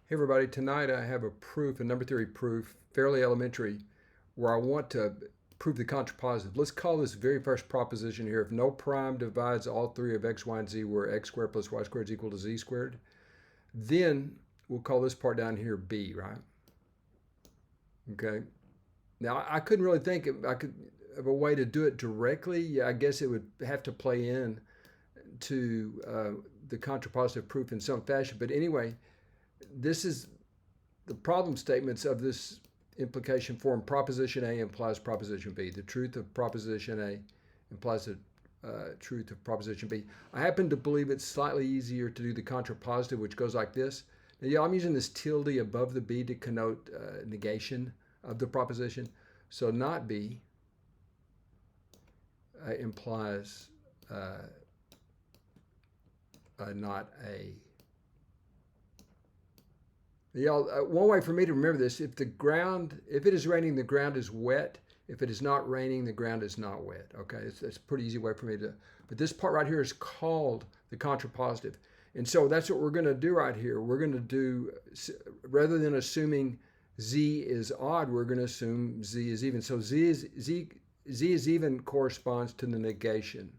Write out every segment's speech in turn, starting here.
Hey everybody, tonight I have a proof, a number theory proof, fairly elementary, where I want to prove the contrapositive. Let's call this very first proposition here. If no prime divides all three of x, y, and z, where x squared plus y squared is equal to z squared, then we'll call this part down here b, right? Okay. Now I couldn't really think of a way to do it directly. Yeah, I guess it would have to play in to the contrapositive proof in some fashion. But anyway, this is the problem statements of this implication form. Proposition A implies proposition B. The truth of proposition A implies the truth of proposition B. I happen to believe it's slightly easier to do the contrapositive, which goes like this. Now, yeah, I'm using this tilde above the B to connote negation of the proposition. So not B implies not A. Y'all, one way for me to remember this, if it is raining, the ground is wet. If it is not raining, the ground is not wet. Okay, it's a pretty easy way for me to, but this part right here is called the contrapositive. And so that's what we're going to do right here. We're going to do, rather than assuming z is odd, we're going to assume z is even. So z is even corresponds to the negation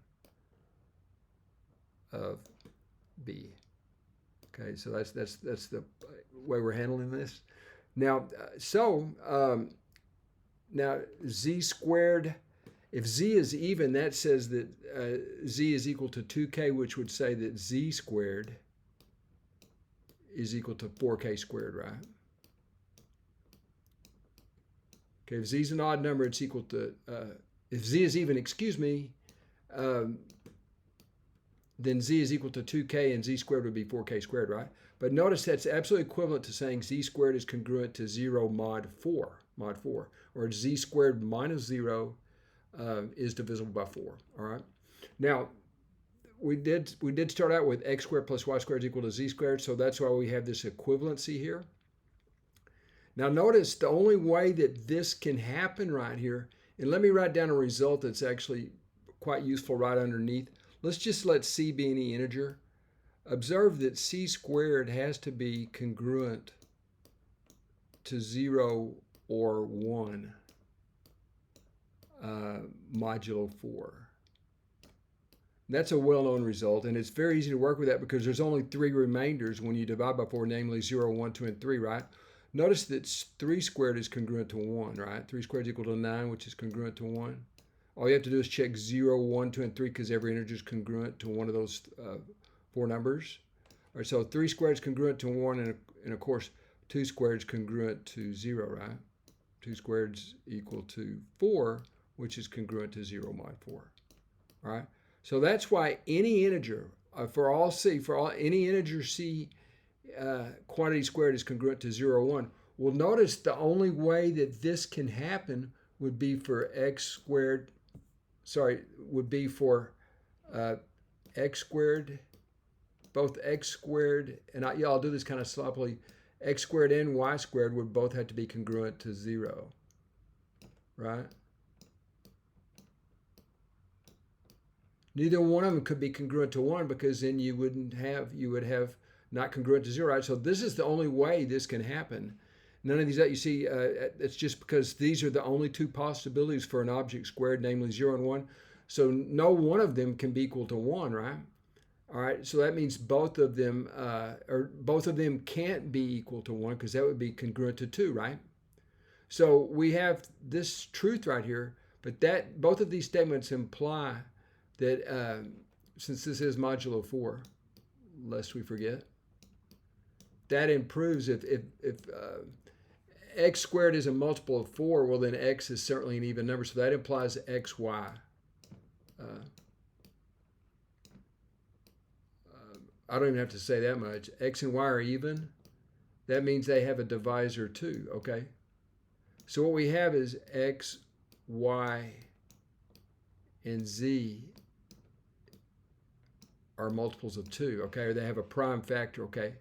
of b. Okay, so that's the way we're handling this. Now, now z squared, if z is even, that says that z is equal to 2k, which would say that z squared is equal to 4k squared, right? Okay, if z is an odd number, it's equal to, if z is even, then z is equal to 2k and z squared would be 4k squared, right? But notice that's absolutely equivalent to saying z squared is congruent to 0 mod 4, or z squared minus 0 is divisible by 4, all right? Now, we did start out with x squared plus y squared is equal to z squared, so that's why we have this equivalency here. Now notice the only way that this can happen right here, and let me write down a result that's actually quite useful right underneath. Let's just let c be any integer. Observe that c squared has to be congruent to 0 or 1 modulo 4. That's a well-known result, and it's very easy to work with that because there's only 3 remainders when you divide by 4, namely 0, 1, 2, and 3, right? Notice that 3 squared is congruent to 1, right? 3 squared is equal to 9, which is congruent to 1. All you have to do is check 0, 1, 2, and 3 because every integer is congruent to one of those 4 numbers. All right, so 3 squared is congruent to 1, and of course 2 squared is congruent to 0, right? 2 squared is equal to 4, which is congruent to 0 mod 4. All right, so that's why any integer, for any integer c, quantity squared is congruent to 0, 1. Well, notice the only way that this can happen would be for x squared, x squared, both x squared, and I'll do this kind of sloppily, x squared and y squared would both have to be congruent to 0, right? Neither one of them could be congruent to 1 because then you would have not congruent to 0, right? So this is the only way this can happen. None of these that you see, it's just because these are the only 2 possibilities for an object squared, namely 0 and 1. So no one of them can be equal to 1, right? All right, so that means both of them can't be equal to 1 because that would be congruent to 2, right? So we have this truth right here, but that both of these statements imply that since this is modulo 4, lest we forget, that improves if x squared is a multiple of 4, well then x is certainly an even number, so that implies xy. I don't even have to say that much. X and y are even. That means they have a divisor too, okay? So what we have is x, y, and z are multiples of 2, okay? Or they have a prime factor, okay?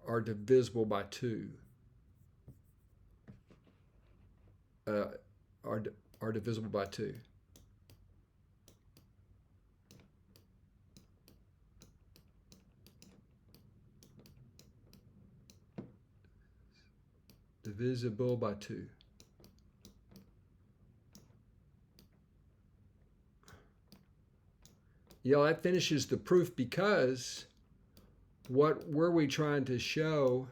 Are divisible by 2. Are divisible by 2. divisible by 2. Yeah, that finishes the proof, because what were we trying to show?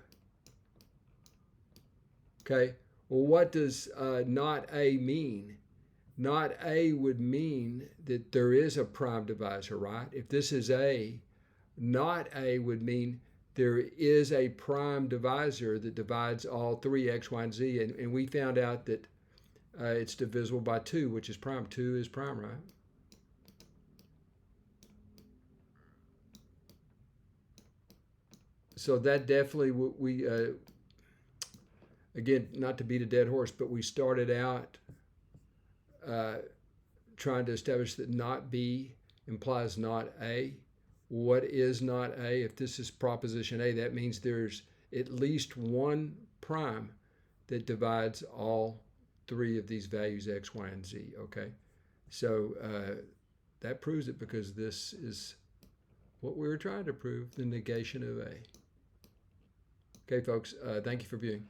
Okay, well, what does not A mean? Not A would mean that there is a prime divisor, right? If this is A, not A would mean there is a prime divisor that divides all three, x, y, and z, and we found out that it's divisible by 2, which is prime. 2 is prime, right? So that definitely, we again, not to beat a dead horse, but we started out trying to establish that not B implies not A. What is not A? If this is proposition A, that means there's at least one prime that divides all three of these values, x, y, and z, okay? So that proves it, because this is what we were trying to prove, the negation of A. Okay, folks, thank you for viewing.